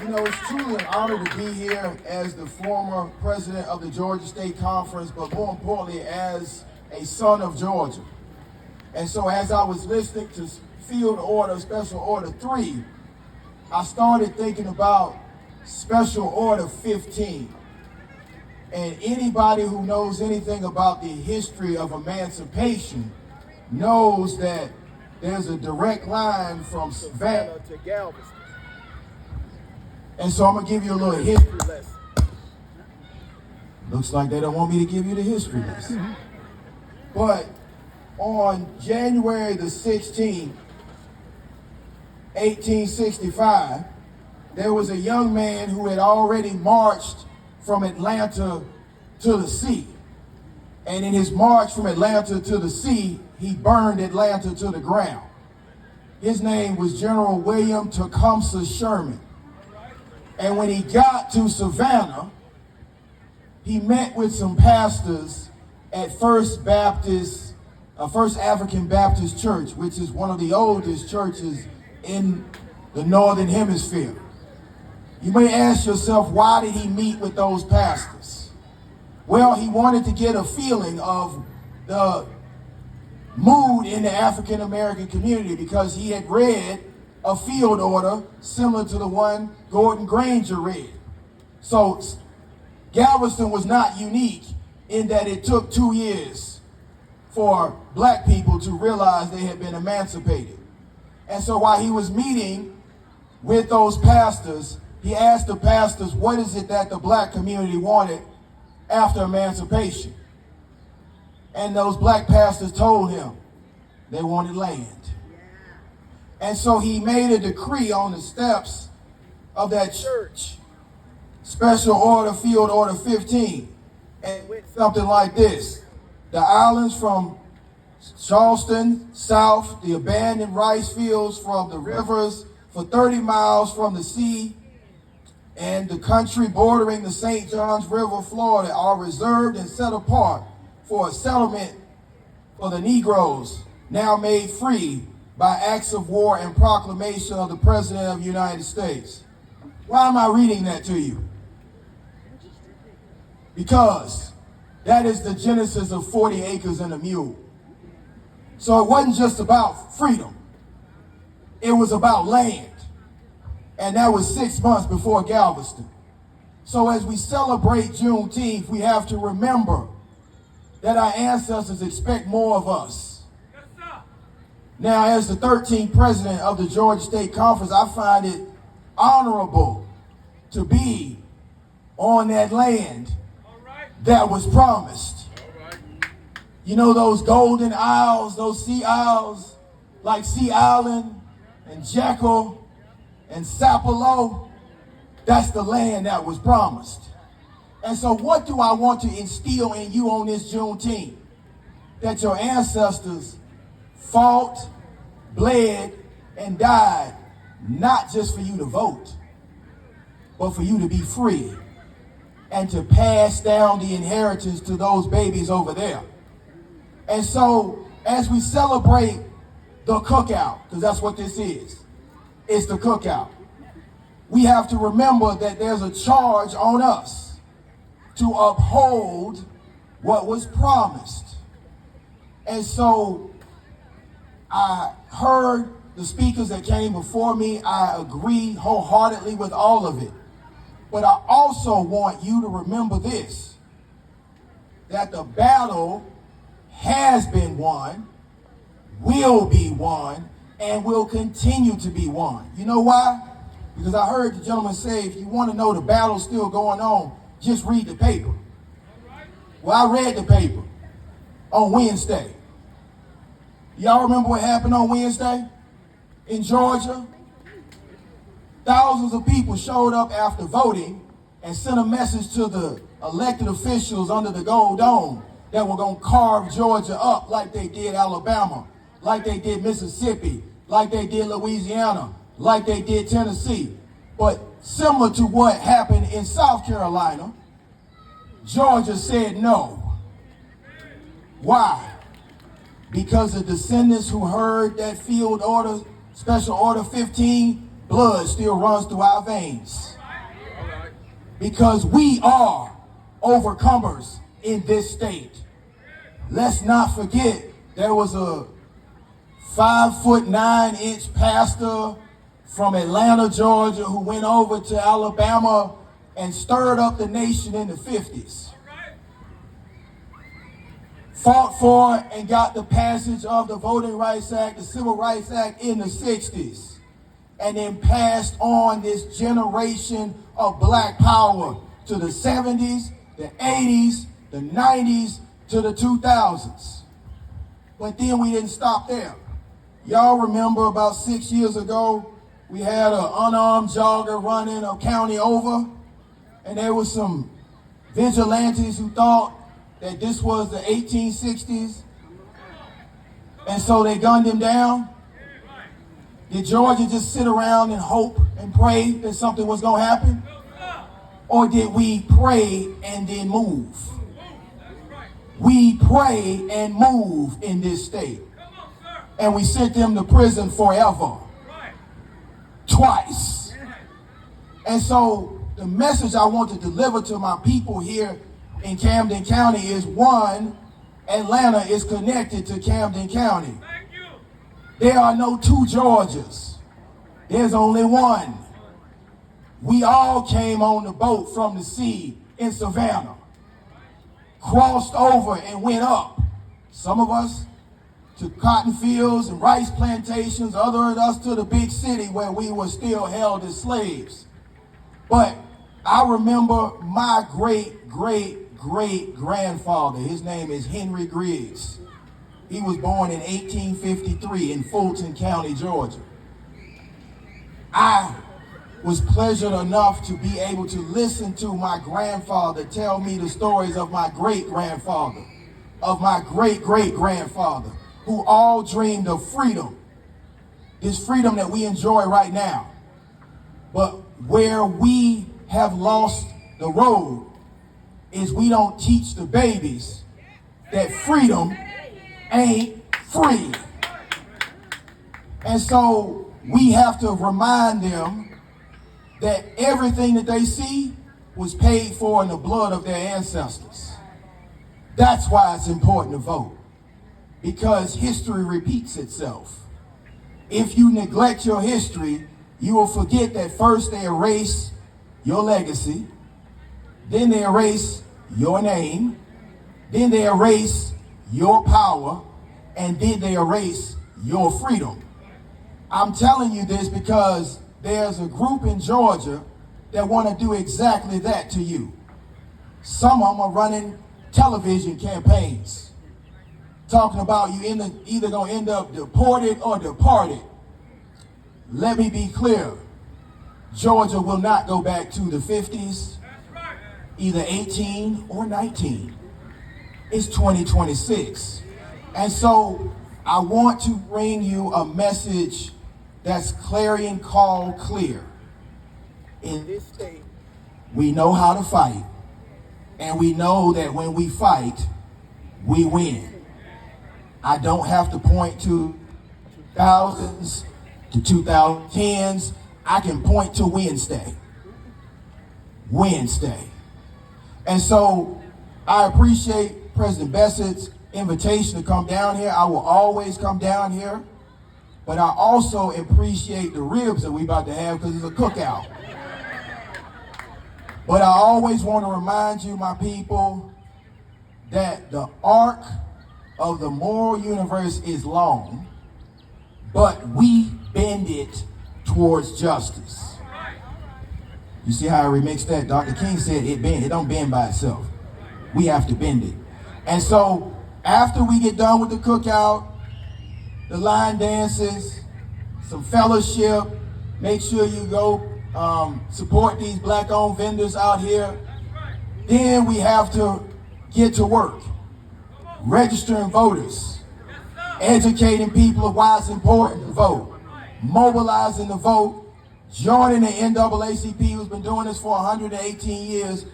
You know, it's truly an honor to be here as the former president of the Georgia State Conference, but more importantly, as a son of Georgia. And so as I was listening to Field Order, Special Order 3, I started thinking about Special Order 15. And anybody who knows anything about the history of emancipation knows that there's a direct line from Savannah to Galveston. And so I'm going to give you a little history lesson. Looks like they don't want me to give you the history lesson. But on January the 16th, 1865, there was a young man who had already marched from Atlanta to the sea. And in his march from Atlanta to the sea, he burned Atlanta to the ground. His name was General William Tecumseh Sherman. And when he got to Savannah, he met with some pastors at First African Baptist Church, which is one of the oldest churches in the Northern Hemisphere. You may ask yourself, why did he meet with those pastors? Well, he wanted to get a feeling of the mood in the African American community because he had read a field order similar to the one Gordon Granger read. So Galveston was not unique in that it took 2 years for black people to realize they had been emancipated. And so while he was meeting with those pastors, he asked the pastors, what is it that the black community wanted after emancipation? And those black pastors told him they wanted land. And so he made a decree on the steps of that church, Special Order, Field Order 15, and it went something like this. The islands from Charleston south, the abandoned rice fields from the rivers for 30 miles from the sea, and the country bordering the St. Johns River, Florida, are reserved and set apart for a settlement for the Negroes, now made free by acts of war and proclamation of the President of the United States. Why am I reading that to you? Because that is the genesis of 40 acres and a mule. So it wasn't just about freedom. It was about land. And that was 6 months before Galveston. So as we celebrate Juneteenth, we have to remember that our ancestors expect more of us. Now, as the 13th president of the Georgia State Conference, I find it honorable to be on that land that was promised. You know those golden isles, those sea isles, like Sea Island and Jekyll and Sapelo? That's the land that was promised. And so what do I want to instill in you on this Juneteenth? That your ancestors fought, bled, and died, not just for you to vote, but for you to be free and to pass down the inheritance to those babies over there. And so as we celebrate the cookout, because that's what this is, it's the cookout, we have to remember that there's a charge on us to uphold what was promised. And so I heard the speakers that came before me. I agree wholeheartedly with all of it. But I also want you to remember this, that the battle has been won, will be won, and will continue to be won. You know why? Because I heard the gentleman say, if you want to know the battle's still going on, just read the paper. Well, I read the paper on Wednesday. Y'all remember what happened on Wednesday in Georgia? Thousands of people showed up after voting and sent a message to the elected officials under the Gold Dome that were going to carve Georgia up like they did Alabama, like they did Mississippi, like they did Louisiana, like they did Tennessee. But similar to what happened in South Carolina, Georgia said no. Why? Because the descendants who heard that field order, Special Order 15, blood still runs through our veins. because we are overcomers in this state. Let's not forget there was a 5'9" pastor from Atlanta, Georgia, who went over to Alabama and stirred up the nation in the 50s. Fought for and got the passage of the Voting Rights Act, the Civil Rights Act in the 60s, and then passed on this generation of black power to the 70s, the 80s, the 90s, to the 2000s. But then we didn't stop there. Y'all remember about 6 years ago, we had an unarmed jogger running a county over, and there was some vigilantes who thought that this was the 1860s, and so they gunned him down. Did Georgia just sit around and hope and pray that something was going to happen? Or did we pray and then move? We pray and move in this state. And we sent them to prison forever. Twice. And so the message I want to deliver to my people here in Camden County is, one, Atlanta is connected to Camden County. There are no two Georgias. There's only one. We all came on the boat from the sea in Savannah, crossed over and went up. Some of us to cotton fields and rice plantations, others of us to the big city where we were still held as slaves. But I remember my great-great-great-grandfather. His name is Gerald Griggs. He was born in 1853 in Fulton County, Georgia. I was pleasured enough to be able to listen to my grandfather tell me the stories of my great-grandfather, of my great-great-grandfather, who all dreamed of freedom, this freedom that we enjoy right now. But where we have lost the road is we don't teach the babies that freedom ain't free. And so we have to remind them that everything that they see was paid for in the blood of their ancestors. That's why it's important to vote, because history repeats itself. If you neglect your history, you will forget that first they erase your legacy, then they erase your name, then they erase your power, and then they erase your freedom. I'm telling you this because there's a group in Georgia that want to do exactly that to you. Some of them are running television campaigns talking about you either going to end up deported or departed. Let me be clear. Georgia will not go back to the 50s, either 18 or 19. It's 2026. And so I want to bring you a message that's clarion call clear. In this state, we know how to fight, and we know that when we fight, we win. I don't have to point to 2000s, to 2010s. I can point to Wednesday. And so I appreciate President Bessett's invitation to come down here. I will always come down here. But I also appreciate the ribs that we about to have because it's a cookout. But I always want to remind you, my people, that the arc of the moral universe is long, but we bend it towards justice. You see how I remixed that? Dr. King said it don't bend by itself. We have to bend it. And so after we get done with the cookout, the line dances, some fellowship, make sure you go support these black-owned vendors out here. Then we have to get to work, registering voters, educating people of why it's important to vote, mobilizing the vote, joining the NAACP, who's been doing this for 118 years,